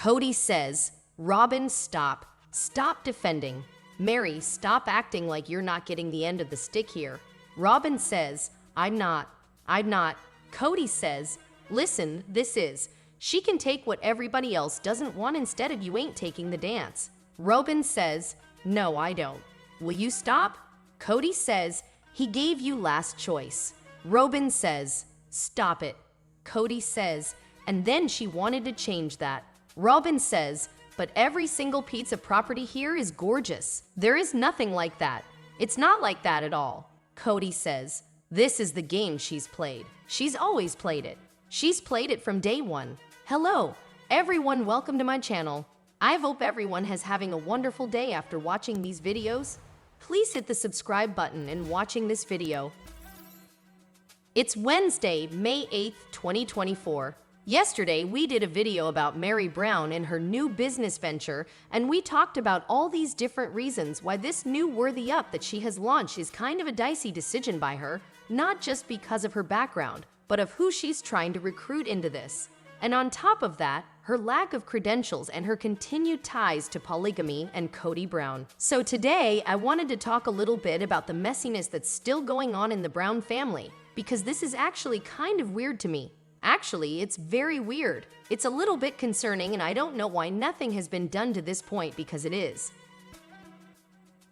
Kody says, Robyn, stop. Stop defending. Meri, stop acting like you're not getting the end of the stick here. Robyn says, I'm not. Kody says, listen, she can take what everybody else doesn't want instead of you ain't taking the dance. Robyn says, no, I don't. Will you stop? Kody says, he gave you last choice. Robyn says, stop it. Kody says, and then she wanted to change that. Robyn says, but every single piece of property here is gorgeous. There is nothing like that. It's not like that at all. Kody says, this is the game she's played. She's always played it. She's played it from day one. Hello, everyone, welcome to my channel. I hope everyone is having a wonderful day after watching these videos. Please hit the subscribe button and watching this video. It's Wednesday, May 8th, 2024. Yesterday, we did a video about Meri Brown and her new business venture, and we talked about all these different reasons why this new worthy up that she has launched is kind of a dicey decision by her, not just because of her background, but of who she's trying to recruit into this. And on top of that, her lack of credentials and her continued ties to polygamy and Kody Brown. So today, I wanted to talk a little bit about the messiness that's still going on in the Brown family, because this is actually kind of weird to me. Actually, it's very weird. It's a little bit concerning, and I don't know why nothing has been done to this point, because it is.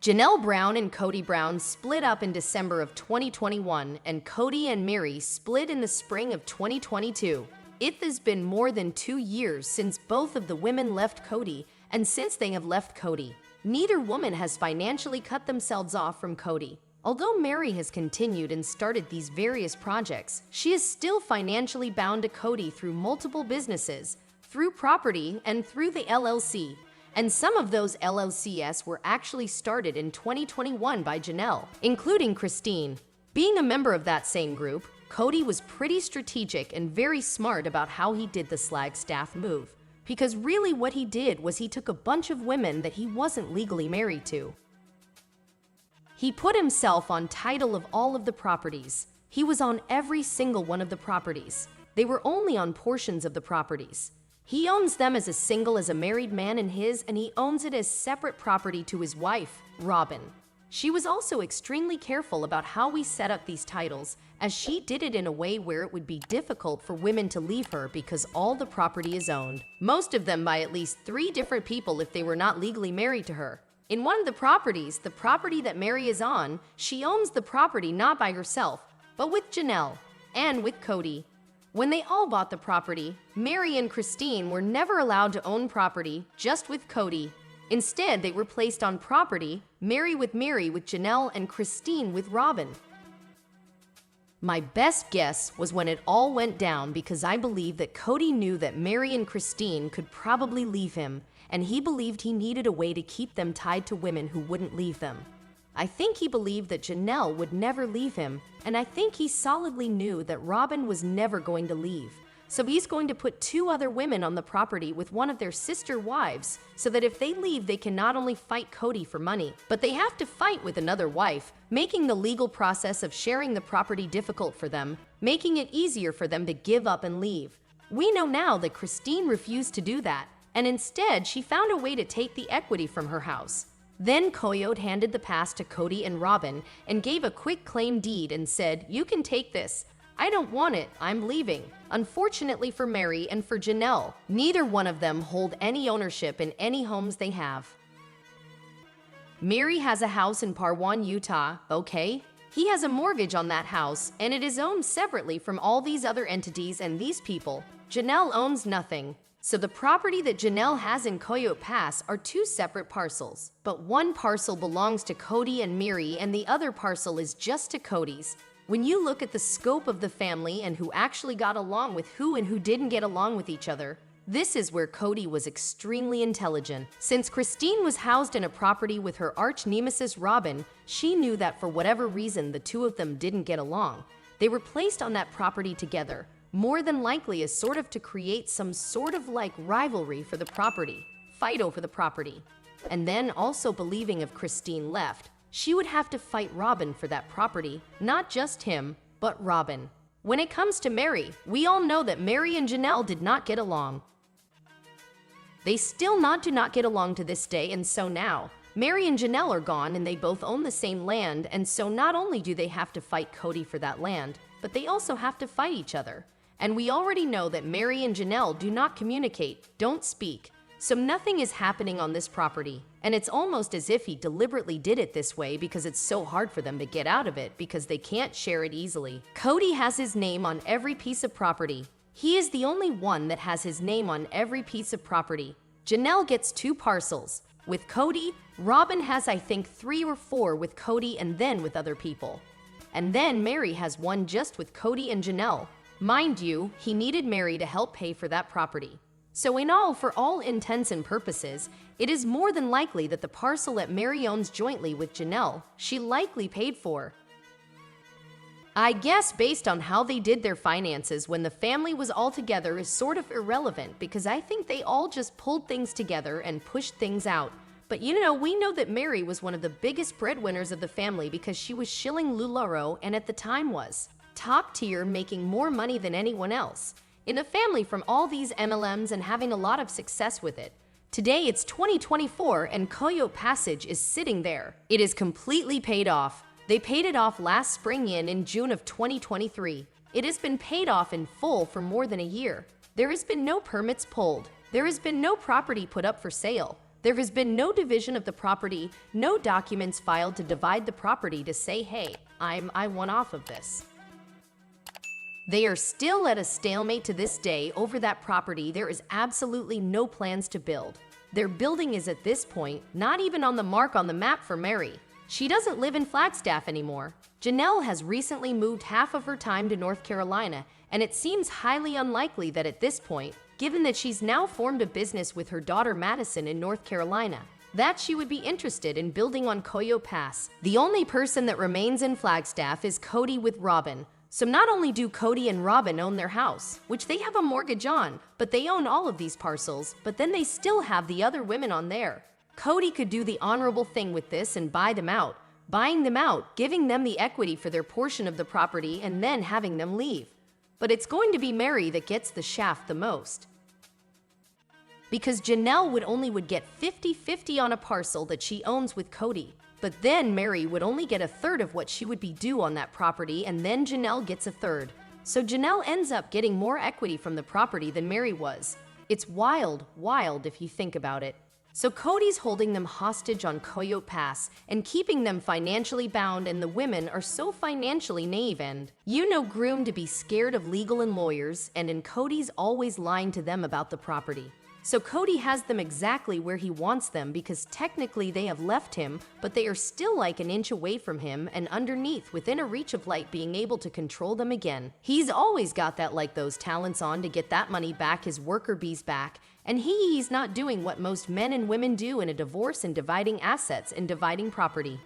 Janelle Brown and Kody Brown split up in December of 2021, and Kody and Meri split in the spring of 2022. It has been more than 2 years since both of the women left Kody, and since they have left Kody, neither woman has financially cut themselves off from Kody. Although Meri has continued and started these various projects, she is still financially bound to Kody through multiple businesses, through property, and through the LLC. And some of those LLCs were actually started in 2021 by Janelle, including Christine. Being a member of that same group, Kody was pretty strategic and very smart about how he did the Flagstaff move. Because really what he did was he took a bunch of women that he wasn't legally married to. He put himself on title of all of the properties. He was on every single one of the properties. They were only on portions of the properties. He owns them as a single, as a married man in his, and he owns it as separate property to his wife, Robyn. She was also extremely careful about how we set up these titles, as she did it in a way where it would be difficult for women to leave her because all the property is owned, most of them by at least 3 different people if they were not legally married to her. In one of the properties, the property that Meri is on, she owns the property not by herself, but with Janelle and with Kody. When they all bought the property, Meri and Christine were never allowed to own property, just with Kody. Instead, they were placed on property, Meri with Janelle, and Christine with Robyn. My best guess was when it all went down, because I believe that Kody knew that Meri and Christine could probably leave him, and he believed he needed a way to keep them tied to women who wouldn't leave them. I think he believed that Janelle would never leave him, and I think he solidly knew that Robyn was never going to leave. So he's going to put 2 other women on the property with one of their sister wives, so that if they leave, they can not only fight Kody for money, but they have to fight with another wife, making the legal process of sharing the property difficult for them, making it easier for them to give up and leave. We know now that Christine refused to do that, and instead she found a way to take the equity from her house. Then Coyote handed the pass to Kody and Robyn and gave a quick claim deed and said, you can take this. I don't want it, I'm leaving. Unfortunately for Meri and for Janelle, neither one of them hold any ownership in any homes they have. Meri has a house in Parwan, Utah, okay? He has a mortgage on that house, and it is owned separately from all these other entities and these people. Janelle owns nothing. So the property that Janelle has in Coyote Pass are 2 separate parcels. But one parcel belongs to Kody and Meri, and the other parcel is just to Kody's. When you look at the scope of the family and who actually got along with who and who didn't get along with each other, this is where Kody was extremely intelligent. Since Christine was housed in a property with her arch-nemesis Robyn, she knew that for whatever reason the 2 of them didn't get along. They were placed on that property together, more than likely as sort of to create some sort of like rivalry for the property, fight over the property. And then also believing if Christine left, she would have to fight Robyn for that property, not just him, but Robyn. When it comes to Meri, we all know that Meri and Janelle did not get along. They still do not get along to this day, and so now, Meri and Janelle are gone and they both own the same land, and so not only do they have to fight Kody for that land, but they also have to fight each other. And we already know that Meri and Janelle do not communicate, don't speak, so nothing is happening on this property. And it's almost as if he deliberately did it this way because it's so hard for them to get out of it because they can't share it easily. Kody has his name on every piece of property. He is the only one that has his name on every piece of property. Janelle gets 2 parcels. With Kody, Robyn has I think 3 or 4 with Kody and then with other people. And then Meri has 1 just with Kody and Janelle. Mind you, he needed Meri to help pay for that property. So in all, for all intents and purposes, it is more than likely that the parcel that Meri owns jointly with Janelle, she likely paid for. I guess based on how they did their finances when the family was all together is sort of irrelevant because I think they all just pulled things together and pushed things out. But we know that Meri was one of the biggest breadwinners of the family because she was shilling LuLaRoe and at the time was top tier, making more money than anyone else in a family from all these MLMs and having a lot of success with it. Today it's 2024 and Coyote Passage is sitting there. It is completely paid off. They paid it off last spring in June of 2023. It has been paid off in full for more than a year. There has been no permits pulled. There has been no property put up for sale. There has been no division of the property, no documents filed to divide the property to say, hey, I won off of this. They are still at a stalemate to this day over that property. There is absolutely no plans to build. Their building is at this point not even on the mark on the map for Meri. She doesn't live in Flagstaff anymore. Janelle has recently moved half of her time to North Carolina, and it seems highly unlikely that at this point, given that she's now formed a business with her daughter Madison in North Carolina, that she would be interested in building on Coyote Pass. The only person that remains in Flagstaff is Kody with Robyn. So not only do Kody and Robyn own their house, which they have a mortgage on, but they own all of these parcels, but then they still have the other women on there. Kody could do the honorable thing with this and buy them out, buying them out, giving them the equity for their portion of the property and then having them leave. But it's going to be Meri that gets the shaft the most. Because Janelle would get 50-50 on a parcel that she owns with Kody. But then Meri would only get a third of what she would be due on that property, and then Janelle gets a third. So Janelle ends up getting more equity from the property than Meri was. It's wild if you think about it. So Kody's holding them hostage on Coyote Pass and keeping them financially bound, and the women are so financially naive and, groomed to be scared of legal and lawyers, and Kody's always lying to them about the property. So Kody has them exactly where he wants them because technically they have left him, but they are still like an inch away from him and underneath within a reach of light being able to control them again. He's always got that those talents on to get that money back, his worker bees back, and he's not doing what most men and women do in a divorce and dividing assets and dividing property.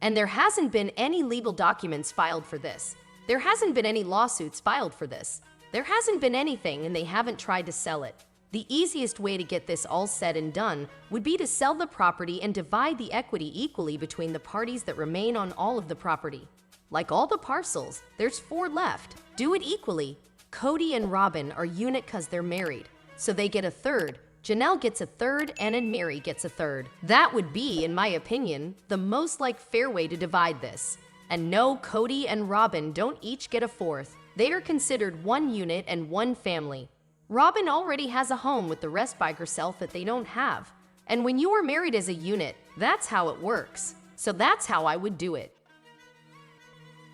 And there hasn't been any legal documents filed for this. There hasn't been any lawsuits filed for this. There hasn't been anything, and they haven't tried to sell it. The easiest way to get this all said and done would be to sell the property and divide the equity equally between the parties that remain on all of the property. Like all the parcels, there's 4 left. Do it equally. Kody and Robyn are unit because they're married, so they get a third. Janelle gets a third, and then Meri gets a third. That would be, in my opinion, the most fair way to divide this. And no, Kody and Robyn don't each get a fourth. They are considered one unit and one family. Robyn already has a home with the rest by herself that they don't have. And when you are married as a unit, that's how it works. So that's how I would do it.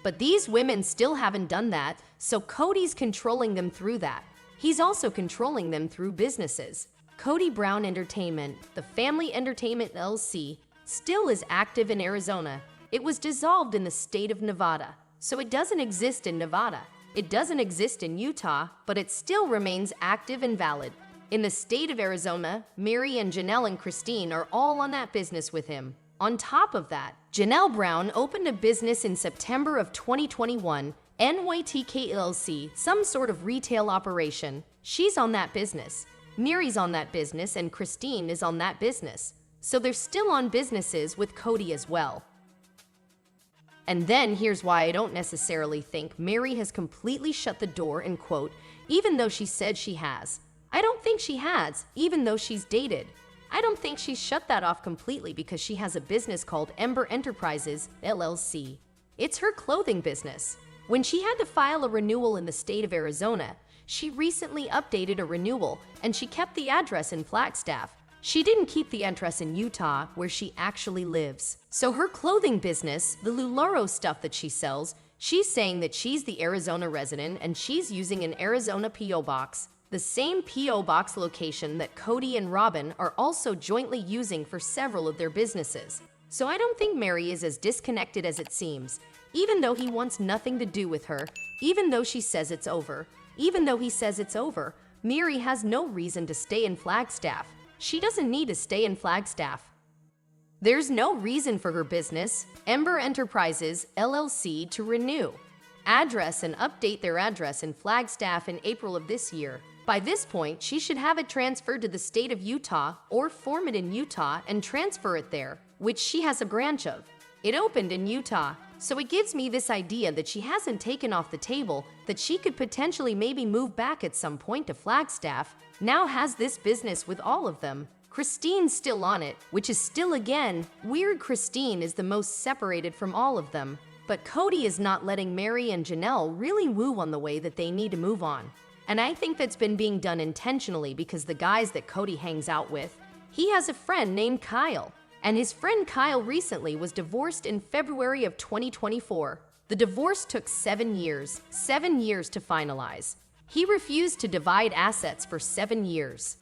But these women still haven't done that, so Kody's controlling them through that. He's also controlling them through businesses. Kody Brown Entertainment, the Family Entertainment LLC, still is active in Arizona. It was dissolved in the state of Nevada, so it doesn't exist in Nevada. It doesn't exist in Utah, but it still remains active and valid. In the state of Arizona, Meri and Janelle and Christine are all on that business with him. On top of that, Janelle Brown opened a business in September of 2021, NYTK LLC, some sort of retail operation. She's on that business. Meri's on that business, and Christine is on that business. So they're still on businesses with Kody as well. And then here's why I don't necessarily think Meri has completely shut the door, even though she said she has. I don't think she has, even though she's dated. I don't think she's shut that off completely because she has a business called Ember Enterprises, LLC. It's her clothing business. When she had to file a renewal in the state of Arizona, she recently updated a renewal and she kept the address in Flagstaff. She didn't keep the address in Utah, where she actually lives. So her clothing business, the Lularo stuff that she sells, she's saying that she's the Arizona resident and she's using an Arizona P.O. box, the same P.O. box location that Kody and Robyn are also jointly using for several of their businesses. So I don't think Meri is as disconnected as it seems, even though he wants nothing to do with her, even though she says it's over. Even though he says it's over, Meri has no reason to stay in Flagstaff. She doesn't need to stay in Flagstaff. There's no reason for her business, Ember Enterprises, LLC, to renew address and update their address in Flagstaff in April of this year. By this point, she should have it transferred to the state of Utah or form it in Utah and transfer it there, which she has a branch of. It opened in Utah, so it gives me this idea that she hasn't taken off the table that she could potentially maybe move back at some point to Flagstaff, now has this business with all of them. Christine's still on it, which is still again weird. Christine is the most separated from all of them, but Kody is not letting Meri and Janelle really woo on the way that they need to move on. And I think that's been being done intentionally because the guys that Kody hangs out with, he has a friend named Kyle. And his friend Kyle recently was divorced in February of 2024. The divorce took 7 years to finalize. He refused to divide assets for 7 years.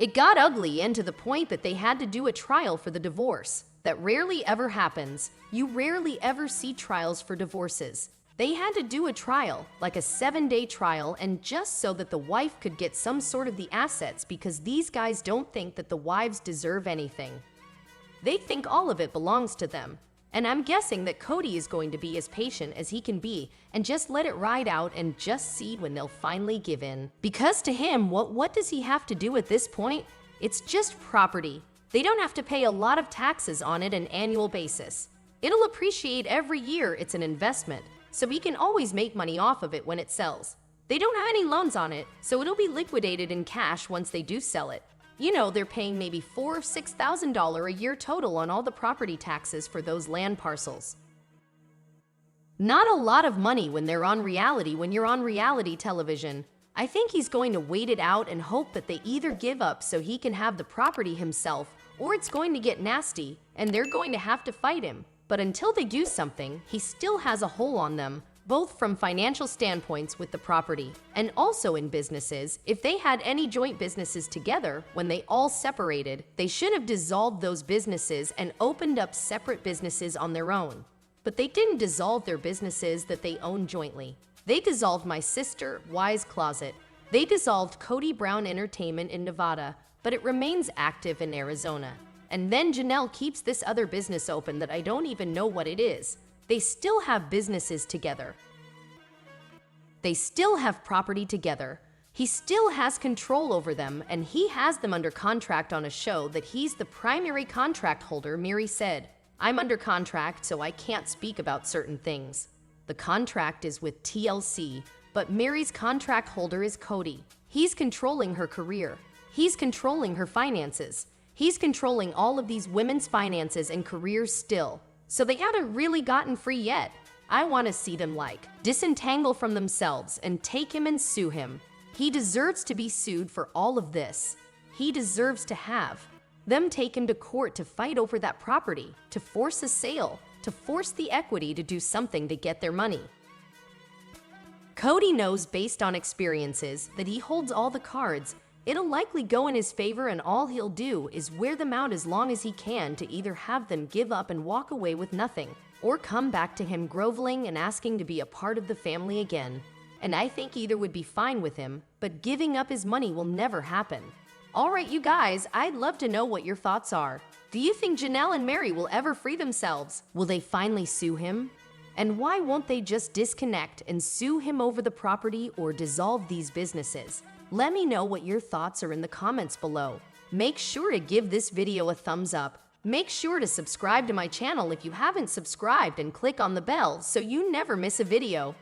It got ugly and to the point that they had to do a trial for the divorce. That rarely ever happens. You rarely ever see trials for divorces. They had to do a trial, like a 7-day trial, and just so that the wife could get some sort of the assets because these guys don't think that the wives deserve anything. They think all of it belongs to them. And I'm guessing that Kody is going to be as patient as he can be and just let it ride out and just see when they'll finally give in. Because to him, what does he have to do at this point? It's just property. They don't have to pay a lot of taxes on it on an annual basis. It'll appreciate every year. It's an investment, so he can always make money off of it when it sells. They don't have any loans on it, so it'll be liquidated in cash once they do sell it. You know, they're paying maybe $4,000 or $6,000 a year total on all the property taxes for those land parcels. Not a lot of money when you're on reality television. I think he's going to wait it out and hope that they either give up so he can have the property himself, or it's going to get nasty and they're going to have to fight him. But until they do something, he still has a hold on them, both from financial standpoints with the property and also in businesses. If they had any joint businesses together, when they all separated, they should have dissolved those businesses and opened up separate businesses on their own. But they didn't dissolve their businesses that they own jointly. They dissolved My Sister, Wise Closet. They dissolved Kody Brown Entertainment in Nevada, but it remains active in Arizona. And then Janelle keeps this other business open that I don't even know what it is. They still have businesses together. They still have property together. He still has control over them, and he has them under contract on a show that he's the primary contract holder. Meri said, "I'm under contract, so I can't speak about certain things." The contract is with TLC, but Meri's contract holder is Kody. He's controlling her career. He's controlling her finances. He's controlling all of these women's finances and careers still. So they haven't really gotten free yet. I want to see them disentangle from themselves and take him and sue him. He deserves to be sued for all of this. He deserves to have them take him to court to fight over that property, to force a sale, to force the equity to do something to get their money. Kody knows based on experiences that he holds all the cards. It'll likely go in his favor, and all he'll do is wear them out as long as he can to either have them give up and walk away with nothing, or come back to him groveling and asking to be a part of the family again. And I think either would be fine with him, but giving up his money will never happen. Alright you guys, I'd love to know what your thoughts are. Do you think Janelle and Meri will ever free themselves? Will they finally sue him? And why won't they just disconnect and sue him over the property or dissolve these businesses? Let me know what your thoughts are in the comments below. Make sure to give this video a thumbs up. Make sure to subscribe to my channel if you haven't subscribed and click on the bell so you never miss a video.